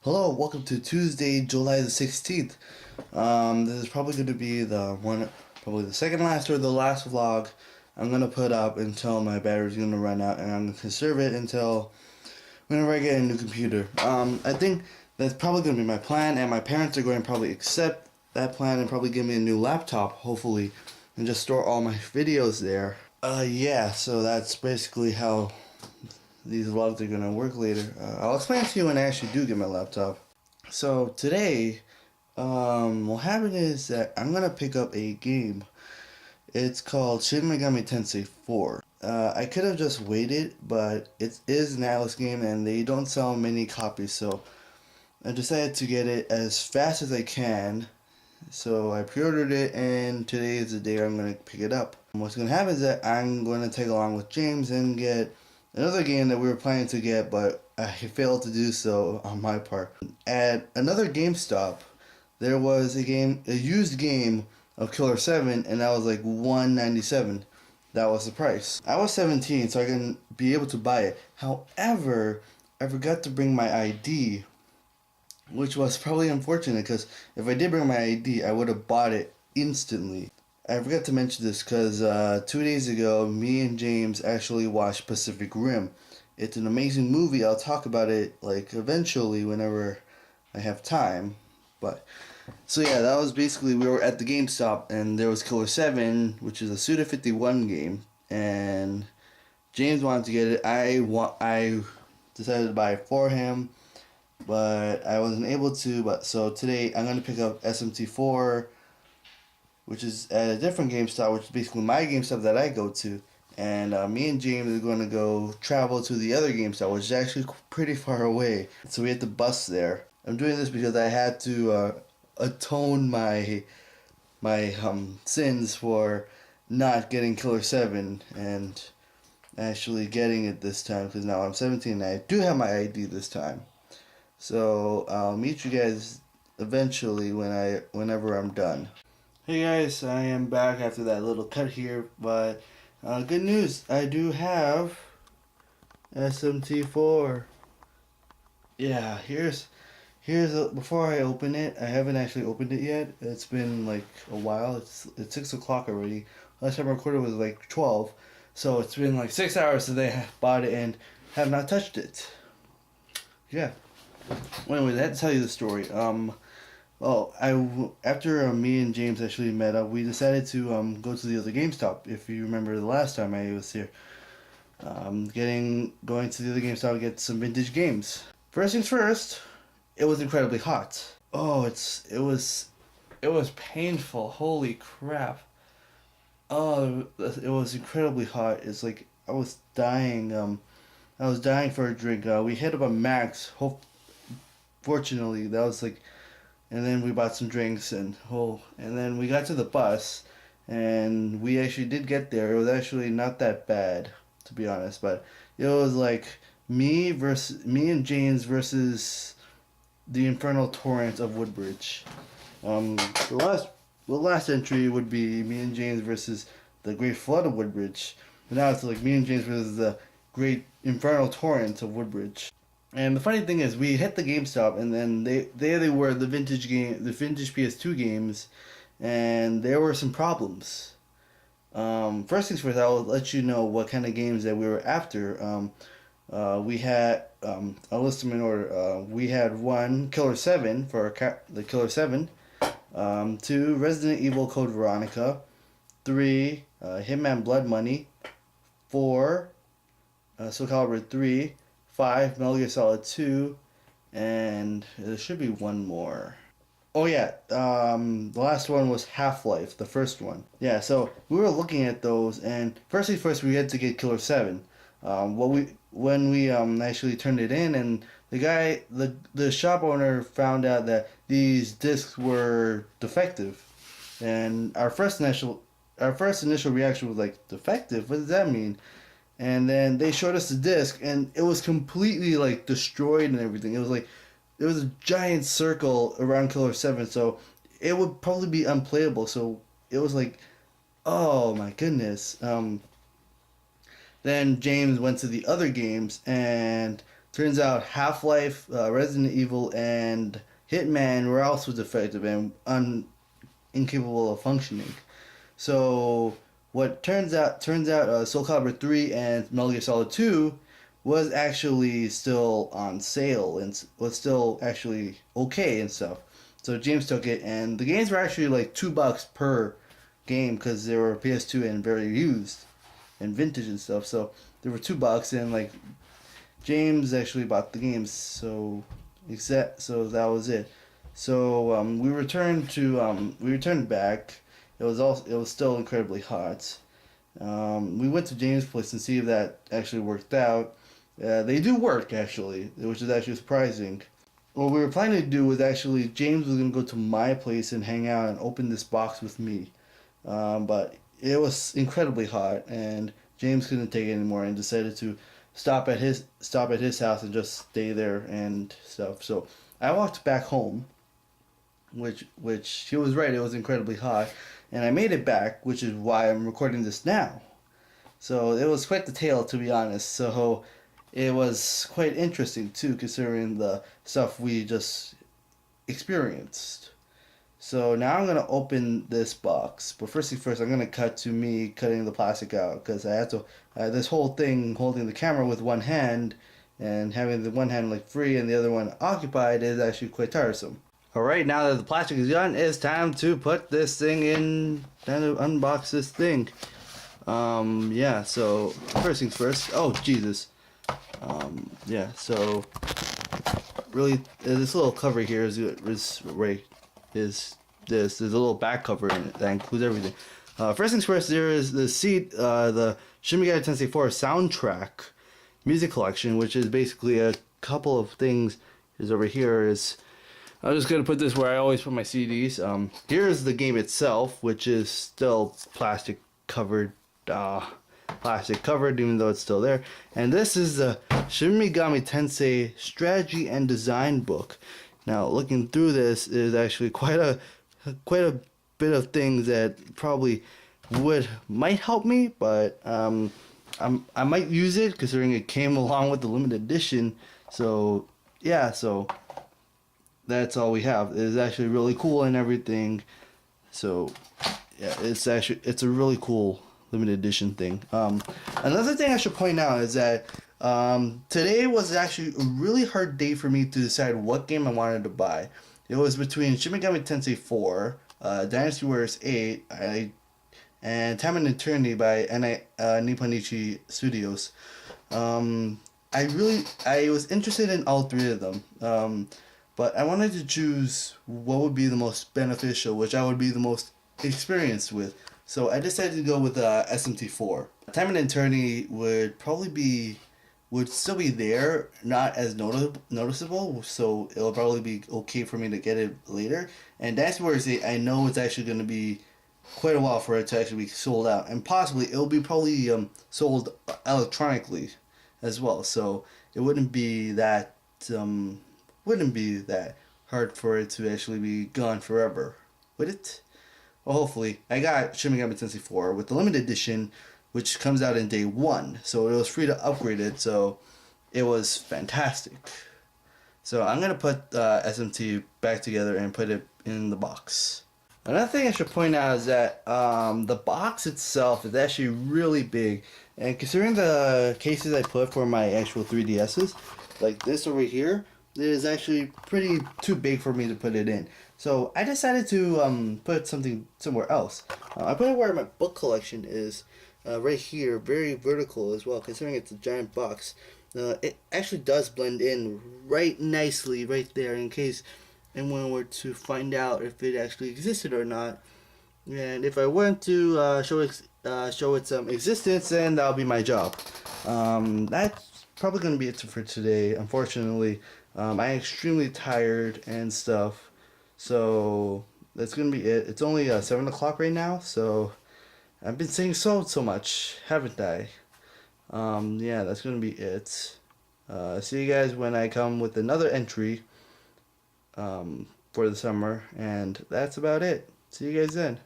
Hello, welcome to Tuesday, July the 16th. This is probably going to be probably the second last or the last vlog I'm going to put up until my battery's going to run out, and I'm going to conserve it until whenever I get a new computer. I think that's probably going to be my plan, and my parents are going to probably accept that plan and probably give me a new laptop, hopefully, and just store all my videos there. Yeah, so that's basically how these vlogs are gonna work later. I'll explain to you when I actually do get my laptop. So today, what happened is that I'm gonna pick up a game. It's called Shin Megami Tensei 4. I could have just waited, but it is an Atlas game and they don't sell many copies, so I decided to get it as fast as I can. So I pre-ordered it, and today is the day I'm gonna pick it up. What's gonna happen is that I'm gonna tag along with James and get another game that we were planning to get, but I failed to do so on my part. At another GameStop, there was a used game of Killer 7, and that was like $197. That was the price. I was 17, so I can be able to buy it. However, I forgot to bring my ID, which was probably unfortunate, because if I did bring my ID, I would have bought it instantly. I forgot to mention this because 2 days ago, me and James actually watched Pacific Rim. It's an amazing movie. I'll talk about it like eventually whenever I have time. But so yeah, that was basically, we were at the GameStop and there was Killer 7, which is a Suda 51 game, and James wanted to get it. I decided to buy it for him, but I wasn't able to. But so today I'm gonna pick up SMT4, which is at a different GameStop, which is basically my GameStop that I go to. And me and James are going to go travel to the other GameStop, which is actually pretty far away. So we had to bus there. I'm doing this because I had to atone my sins for not getting Killer 7 and actually getting it this time, because now I'm 17 and I do have my ID this time. So I'll meet you guys eventually whenever I'm done. Hey guys, I am back after that little cut here, but good news, I do have SMT4. Yeah, before I open it, I haven't actually opened it yet. It's been like a while. It's 6 o'clock already. Last time I recorded was like 12, so it's been like 6 hours since I bought it and have not touched it. Yeah. Well, anyway, I had to tell you the story. Well, after me and James actually met up, we decided to go to the other GameStop. If you remember the last time I was here, going to the other GameStop to get some vintage games. First things first, it was incredibly hot. Oh, it was painful. Holy crap! Oh, it was incredibly hot. It's like I was dying. I was dying for a drink. We hit up a max. Fortunately, that was like. And then we bought some drinks and then we got to the bus, and we actually did get there. It was actually not that bad, to be honest, but it was like me and James versus the Inferno Torrent of Woodbridge. The last entry would be me and James versus the Great Flood of Woodbridge. But now it's like me and James versus the Great Infernal Torrent of Woodbridge. And the funny thing is, we hit the GameStop, and then they were the vintage PS2 games, and there were some problems. First things first, I'll let you know what kind of games that we were after. We had, I'll list them in order. We had 1, Killer 7 for the Killer 7. 2, Resident Evil Code Veronica. 3, Hitman Blood Money. 4, Soul Calibur 3. 5, Metal Gear Solid 2, and there should be one more. Oh yeah, the last one was Half-Life, the first one. Yeah, so we were looking at those, and first things first, we had to get Killer 7. When we actually turned it in, and the shop owner found out that these discs were defective, and our first initial reaction was like, defective? What does that mean? And then they showed us the disc, and it was completely like destroyed and everything. It was like there was a giant circle around Killer 7, so it would probably be unplayable. So it was like, oh my goodness. Then James went to the other games, and Turns out Half-Life, Resident Evil, and Hitman were also defective and incapable of functioning. So what turns out Soul Calibur 3 and Metal Gear Solid 2 was actually still on sale and was still actually okay and stuff. So James took it, and the games were actually like $2 per game because they were PS2 and very used and vintage and stuff. So they were $2, and like James actually bought the games. So that was it. So we returned back. It was still incredibly hot. We went to James' place and see if that actually worked out. They do work actually, which is actually surprising. What we were planning to do was actually James was gonna go to my place and hang out and open this box with me, but it was incredibly hot and James couldn't take it anymore and decided to stop at his house and just stay there and stuff. So I walked back home, which he was right. It was incredibly hot, and I made it back, which is why I'm recording this now. So it was quite the tale, to be honest. So it was quite interesting too, considering the stuff we just experienced. So now I'm gonna open this box, but first thing first, I'm gonna cut to me cutting the plastic out because I have to. This whole thing holding the camera with one hand and having the one hand like free and the other one occupied is actually quite tiresome. Alright, now that the plastic is done, it's time to put this thing in, time to unbox this thing. Yeah, so first things first. Oh, Jesus. Yeah, so really, this little cover here is right, is this. There's a little back cover in it that includes everything. First things first, there is the the Shin Megami Tensei 4 soundtrack music collection, which is basically a couple of things. Is over here is. I'm just gonna put this where I always put my CDs. Here's the game itself, which is still plastic covered, even though it's still there. And this is the Shin Megami Tensei strategy and design book. Now, looking through this is actually quite a bit of things that probably might help me, but I might use it considering it came along with the limited edition. So yeah, so. That's all we have. It's actually really cool and everything. So yeah, it's a really cool limited edition thing. Another thing I should point out is that today was actually a really hard day for me to decide what game I wanted to buy. It was between Shin Megami Tensei 4, Dynasty Warriors 8, and Time and Eternity by Nipponichi Studios. I was interested in all three of them. But I wanted to choose what would be the most beneficial, which I would be the most experienced with. So I decided to go with SMT4. Time and Eternity would still be there, not as noticeable, so it'll probably be okay for me to get it later. And Dynasty Warriors 8, I know it's actually going to be quite a while for it to actually be sold out, and possibly it'll be probably sold electronically as well. So it wouldn't be that hard for it to actually be gone forever, would it? Well, hopefully. I got Shin Megami Tensei 4 with the limited edition, which comes out in day 1, so it was free to upgrade it, so it was fantastic. So I'm gonna put SMT back together and put it in the box. Another thing I should point out is that the box itself is actually really big, and considering the cases I put for my actual 3DSs, like this over here, it is actually pretty too big for me to put it in. So I decided to put something somewhere else. I put it where my book collection is, right here, very vertical as well, considering it's a giant box. It actually does blend in right nicely right there in case anyone were to find out if it actually existed or not. And if I want to show its existence, then that'll be my job. That's probably going to be it for today, unfortunately. I'm extremely tired and stuff, so that's gonna be it. It's only 7 o'clock right now, so I've been saying so much, haven't I? Yeah, that's gonna be it. See you guys when I come with another entry for the summer, and that's about it. See you guys then.